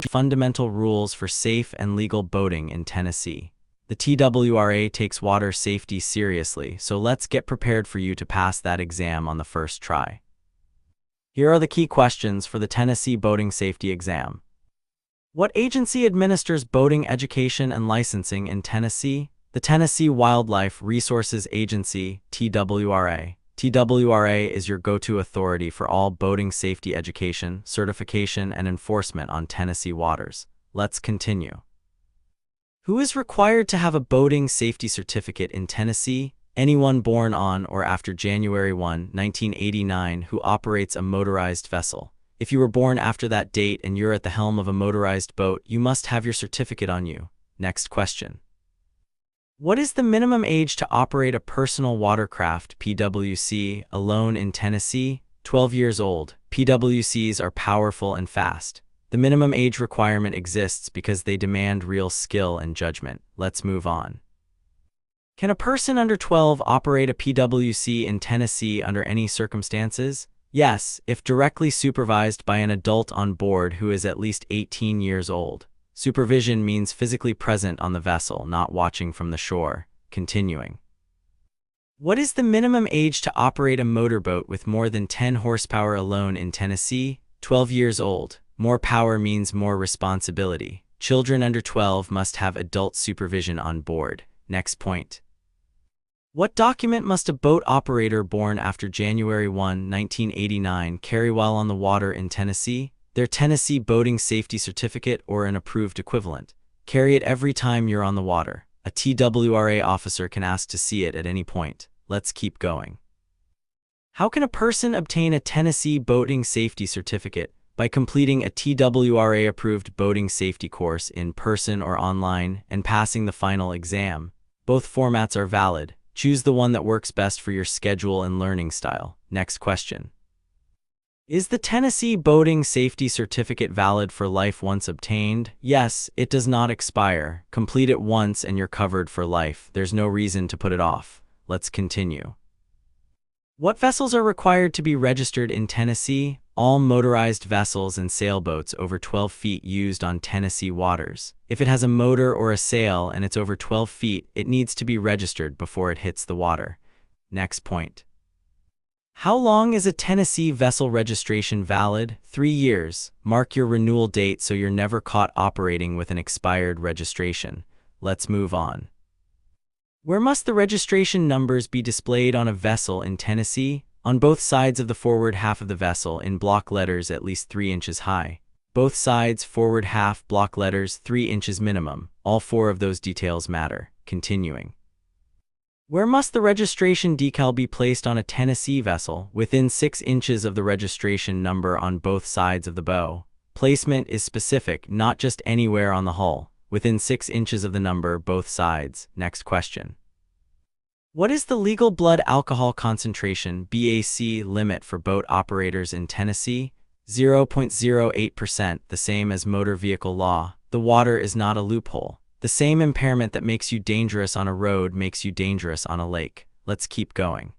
Fundamental rules for safe and legal boating in Tennessee. The TWRA takes water safety seriously, so let's get prepared for you to pass that exam on the first try. Here are the key questions for the Tennessee Boating Safety Exam. What agency administers boating education and licensing in Tennessee? The Tennessee Wildlife Resources Agency, TWRA. TWRA is your go-to authority for all boating safety education, certification, and enforcement on Tennessee waters. Let's continue. Who is required to have a boating safety certificate in Tennessee? Anyone born on or after January 1, 1989 who operates a motorized vessel. If you were born after that date and you're at the helm of a motorized boat, you must have your certificate on you. Next question. What is the minimum age to operate a personal watercraft (PWC) alone in Tennessee? 12 years old. PWCs are powerful and fast. The minimum age requirement exists because they demand real skill and judgment. Let's move on. Can a person under 12 operate a PWC in Tennessee under any circumstances? Yes, if directly supervised by an adult on board who is at least 18 years old. Supervision means physically present on the vessel, not watching from the shore. Continuing. What is the minimum age to operate a motorboat with more than 10 horsepower alone in Tennessee? 12 years old. More power means more responsibility. Children under 12 must have adult supervision on board. Next point. What document must a boat operator born after January 1, 1989 carry while on the water in Tennessee? Their Tennessee Boating Safety Certificate or an approved equivalent. Carry it every time you're on the water. A TWRA officer can ask to see it at any point. Let's keep going. How can a person obtain a Tennessee Boating Safety Certificate? By completing a TWRA-approved boating safety course in person or online and passing the final exam. Both formats are valid. Choose the one that works best for your schedule and learning style. Next question. Is the Tennessee Boating Safety Certificate valid for life once obtained? Yes, it does not expire. Complete it once and you're covered for life. There's no reason to put it off. Let's continue. What vessels are required to be registered in Tennessee? All motorized vessels and sailboats over 12 feet used on Tennessee waters. If it has a motor or a sail and it's over 12 feet, it needs to be registered before it hits the water. Next point. How long is a Tennessee vessel registration valid? 3 years. Mark your renewal date so you're never caught operating with an expired registration. Let's move on. Where must the registration numbers be displayed on a vessel in Tennessee? On both sides of the forward half of the vessel in block letters at least 3 inches high. Both sides, forward half, block letters, 3 inches minimum. All 4 of those details matter. Continuing. Where must the registration decal be placed on a Tennessee vessel? Within 6 inches of the registration number on both sides of the bow. Placement is specific, not just anywhere on the hull. Within 6 inches of the number, both sides. Next question. What is the legal blood alcohol concentration (BAC) limit for boat operators in Tennessee? 0.08%, the same as motor vehicle law. The water is not a loophole. The same impairment that makes you dangerous on a road makes you dangerous on a lake. Let's keep going.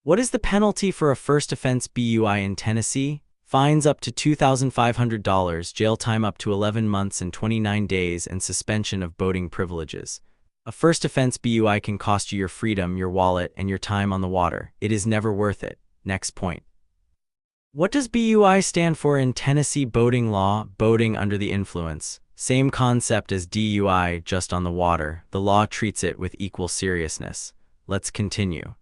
What is the penalty for a first offense BUI in Tennessee? Fines up to $2,500, jail time up to 11 months and 29 days, and suspension of boating privileges. A first offense BUI can cost you your freedom, your wallet, and your time on the water. It is never worth it. Next point. What does BUI stand for in Tennessee boating law? Boating under the influence. Same concept as DUI, just on the water. The law treats it with equal seriousness. Let's continue.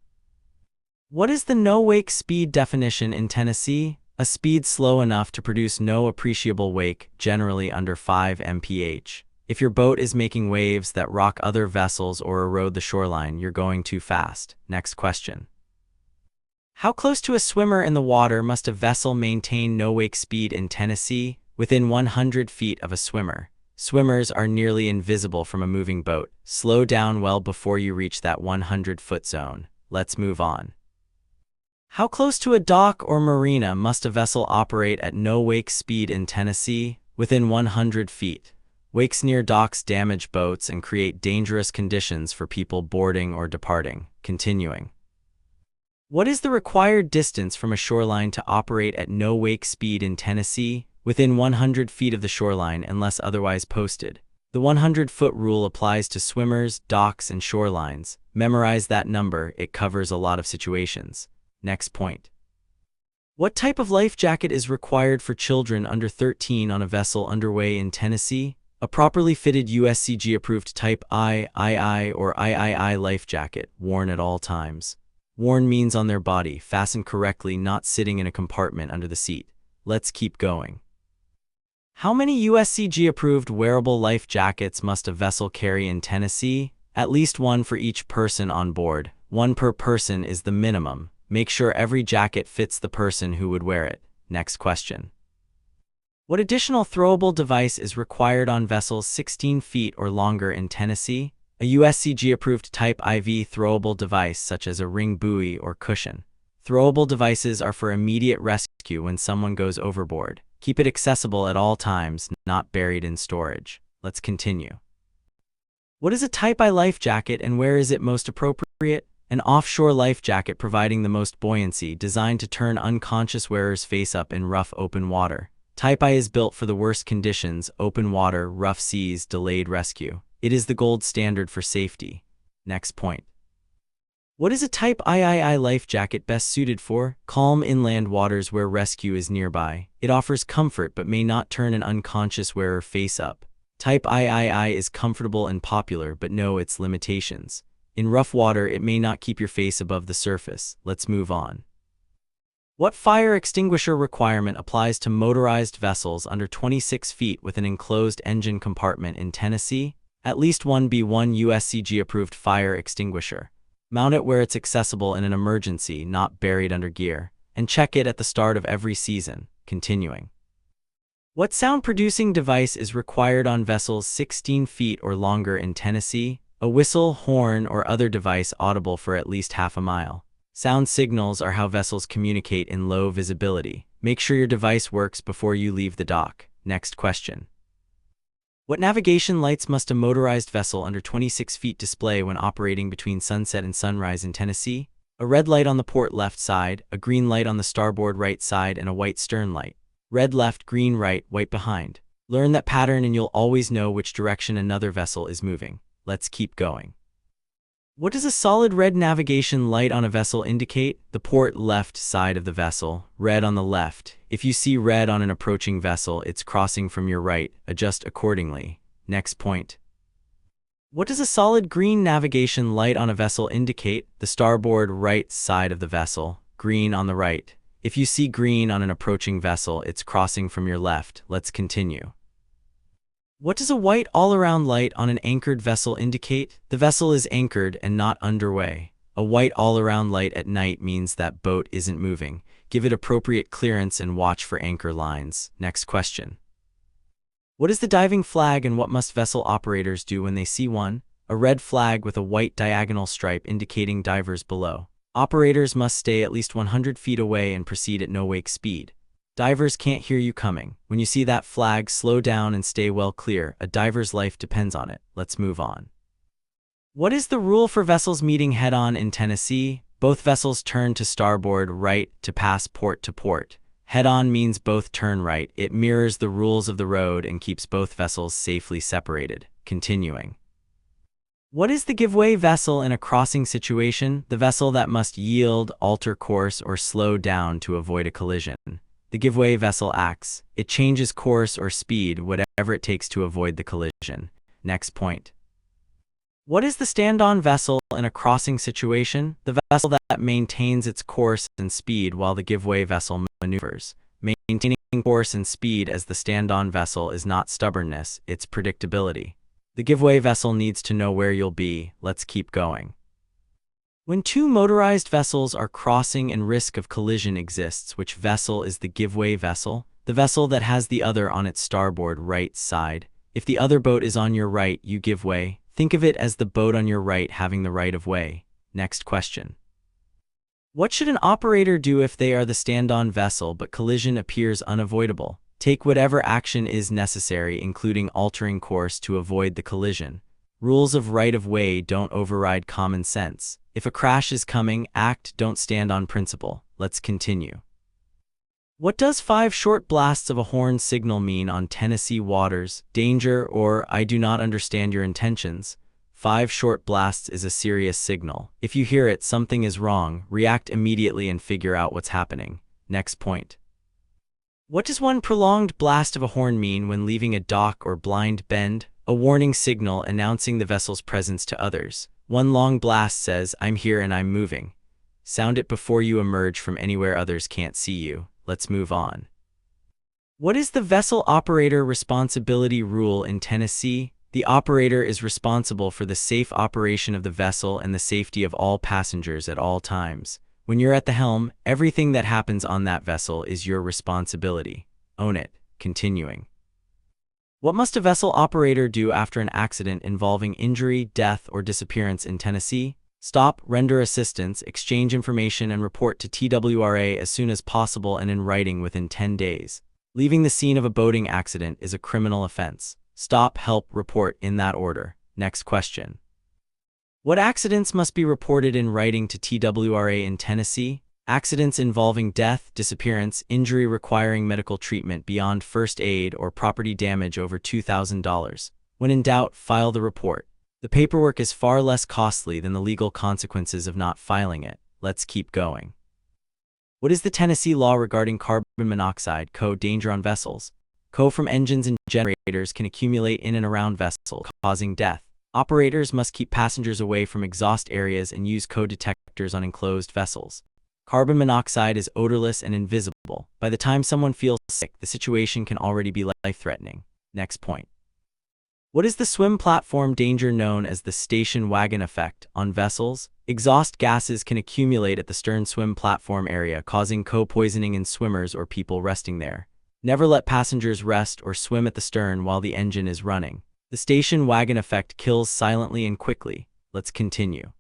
What is the no-wake speed definition in Tennessee? A speed slow enough to produce no appreciable wake, generally under 5 mph. If your boat is making waves that rock other vessels or erode the shoreline, you're going too fast. Next question. How close to a swimmer in the water must a vessel maintain no-wake speed in Tennessee? Within 100 feet of a swimmer. Swimmers are nearly invisible from a moving boat. Slow down well before you reach that 100-foot zone. Let's move on. How close to a dock or marina must a vessel operate at no-wake speed in Tennessee? Within 100 feet. Wakes near docks damage boats and create dangerous conditions for people boarding or departing. Continuing. What is the required distance from a shoreline to operate at no-wake speed in Tennessee? within 100 feet of the shoreline unless otherwise posted. The 100-foot rule applies to swimmers, docks, and shorelines. Memorize that number, it covers a lot of situations. Next point. What type of life jacket is required for children under 13 on a vessel underway in Tennessee? A properly fitted USCG-approved Type III or III life jacket, worn at all times. Worn means on their body, fastened correctly, not sitting in a compartment under the seat. Let's keep going. How many USCG-approved wearable life jackets must a vessel carry in Tennessee? At least one for each person on board. One per person is the minimum. Make sure every jacket fits the person who would wear it. Next question. What additional throwable device is required on vessels 16 feet or longer in Tennessee? A USCG-approved Type IV throwable device such as a ring buoy or cushion. Throwable devices are for immediate rescue when someone goes overboard. Keep it accessible at all times, not buried in storage. Let's continue. What is a Type I life jacket and where is it most appropriate? An offshore life jacket providing the most buoyancy, designed to turn unconscious wearers face up in rough open water. Type I is built for the worst conditions: open water, rough seas, delayed rescue. It is the gold standard for safety. Next point. What is a Type III life jacket best suited for? Calm inland waters where rescue is nearby. It offers comfort but may not turn an unconscious wearer face up. Type III is comfortable and popular but know its limitations. In rough water, it may not keep your face above the surface. Let's move on. What fire extinguisher requirement applies to motorized vessels under 26 feet with an enclosed engine compartment in Tennessee? At least one be one USCG-approved fire extinguisher. Mount it where it's accessible in an emergency, not buried under gear, and check it at the start of every season. Continuing. What sound-producing device is required on vessels 16 feet or longer in Tennessee? A whistle, horn, or other device audible for at least half a mile. Sound signals are how vessels communicate in low visibility. Make sure your device works before you leave the dock. Next question. What navigation lights must a motorized vessel under 26 feet display when operating between sunset and sunrise in Tennessee? A red light on the port left side, a green light on the starboard right side, and a white stern light. Red left, green right, white behind. Learn that pattern and you'll always know which direction another vessel is moving. Let's keep going. What does a solid red navigation light on a vessel indicate? The port left side of the vessel, red on the left. If you see red on an approaching vessel, it's crossing from your right. Adjust accordingly. Next point. What does a solid green navigation light on a vessel indicate? The starboard right side of the vessel, green on the right. If you see green on an approaching vessel, it's crossing from your left. Let's continue. What does a white all-around light on an anchored vessel indicate? The vessel is anchored and not underway. A white all-around light at night means that boat isn't moving. Give it appropriate clearance and watch for anchor lines. Next question. What is the diving flag and what must vessel operators do when they see one? A red flag with a white diagonal stripe indicating divers below. Operators must stay at least 100 feet away and proceed at no wake speed. Divers can't hear you coming. When you see that flag, slow down and stay well clear. A diver's life depends on it. Let's move on. What is the rule for vessels meeting head-on in Tennessee? Both vessels turn to starboard right to pass port to port. Head-on means both turn right. It mirrors the rules of the road and keeps both vessels safely separated. Continuing. What is the give-way vessel in a crossing situation? The vessel that must yield, alter course, or slow down to avoid a collision. The give-way vessel acts. It changes course or speed, whatever it takes to avoid the collision. Next point. What is the stand-on vessel in a crossing situation? The vessel that maintains its course and speed while the give-way vessel maneuvers. Maintaining course and speed as the stand-on vessel is not stubbornness, it's predictability. The give-way vessel needs to know where you'll be. Let's keep going. When two motorized vessels are crossing and risk of collision exists, which vessel is the give-way vessel? The vessel that has the other on its starboard right side. If the other boat is on your right, you give way. Think of it as the boat on your right having the right of way. Next question. What should an operator do if they are the stand-on vessel but collision appears unavoidable? Take whatever action is necessary, including altering course to avoid the collision. Rules of right of way don't override common sense. If a crash is coming, act, don't stand on principle. Let's continue. What does 5 short blasts of a horn signal mean on Tennessee waters? Danger or I do not understand your intentions. 5 short blasts is a serious signal. If you hear it, something is wrong. React immediately and figure out what's happening. Next point. What does one prolonged blast of a horn mean when leaving a dock or blind bend? A warning signal announcing the vessel's presence to others. One long blast says, I'm here and I'm moving. Sound it before you emerge from anywhere others can't see you. Let's move on. What is the vessel operator responsibility rule in Tennessee? The operator is responsible for the safe operation of the vessel and the safety of all passengers at all times. When you're at the helm, everything that happens on that vessel is your responsibility. Own it. Continuing. What must a vessel operator do after an accident involving injury, death, or disappearance in Tennessee? Stop, render assistance, exchange information, and report to TWRA as soon as possible and in writing within 10 days. Leaving the scene of a boating accident is a criminal offense. Stop, help, report in that order. Next question. What accidents must be reported in writing to TWRA in Tennessee? Accidents involving death, disappearance, injury requiring medical treatment beyond first aid, or property damage over $2,000. When in doubt, file the report. The paperwork is far less costly than the legal consequences of not filing it. Let's keep going. What is the Tennessee law regarding carbon monoxide, CO, danger on vessels? CO from engines and generators can accumulate in and around vessels, causing death. Operators must keep passengers away from exhaust areas and use CO detectors on enclosed vessels. Carbon monoxide is odorless and invisible. By the time someone feels sick, the situation can already be life-threatening. Next point. What is the swim platform danger known as the station wagon effect on vessels? Exhaust gases can accumulate at the stern swim platform area, causing CO poisoning in swimmers or people resting there. Never let passengers rest or swim at the stern while the engine is running. The station wagon effect kills silently and quickly. Let's continue.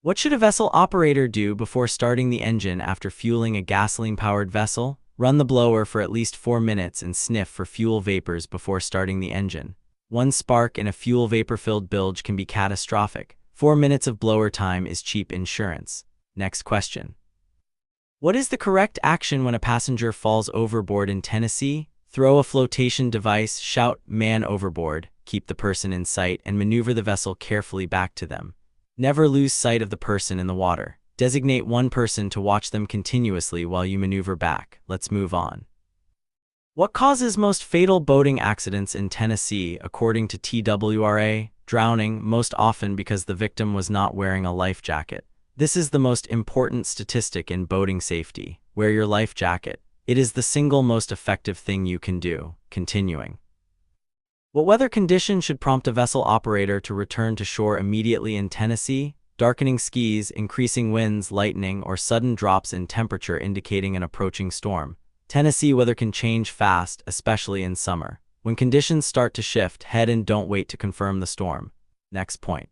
What should a vessel operator do before starting the engine after fueling a gasoline-powered vessel? Run the blower for at least 4 minutes and sniff for fuel vapors before starting the engine. One spark in a fuel vapor-filled bilge can be catastrophic. 4 minutes of blower time is cheap insurance. Next question. What is the correct action when a passenger falls overboard in Tennessee? Throw a flotation device, shout, "Man overboard," keep the person in sight, and maneuver the vessel carefully back to them. Never lose sight of the person in the water. Designate one person to watch them continuously while you maneuver back. Let's move on. What causes most fatal boating accidents in Tennessee, according to TWRA? Drowning, most often because the victim was not wearing a life jacket. This is the most important statistic in boating safety. Wear your life jacket. It is the single most effective thing you can do. Continuing. What weather condition should prompt a vessel operator to return to shore immediately in Tennessee? Darkening skies, increasing winds, lightning, or sudden drops in temperature indicating an approaching storm. Tennessee weather can change fast, especially in summer. When conditions start to shift, head and don't wait to confirm the storm. Next point.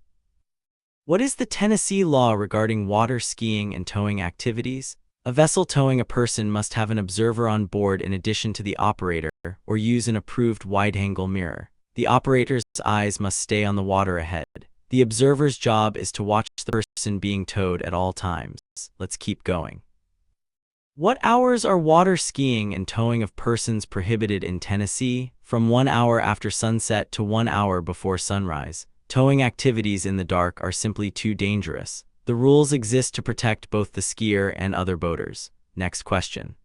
What is the Tennessee law regarding water skiing and towing activities? A vessel towing a person must have an observer on board in addition to the operator, or use an approved wide-angle mirror. The operator's eyes must stay on the water ahead. The observer's job is to watch the person being towed at all times. Let's keep going. What hours are water skiing and towing of persons prohibited in Tennessee? From 1 hour after sunset to 1 hour before sunrise. Towing activities in the dark are simply too dangerous. The rules exist to protect both the skier and other boaters. Next question.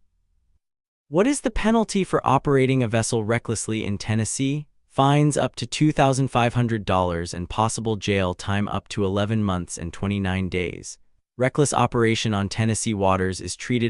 What is the penalty for operating a vessel recklessly in Tennessee? Fines up to $2,500 and possible jail time up to 11 months and 29 days. Reckless operation on Tennessee waters is treated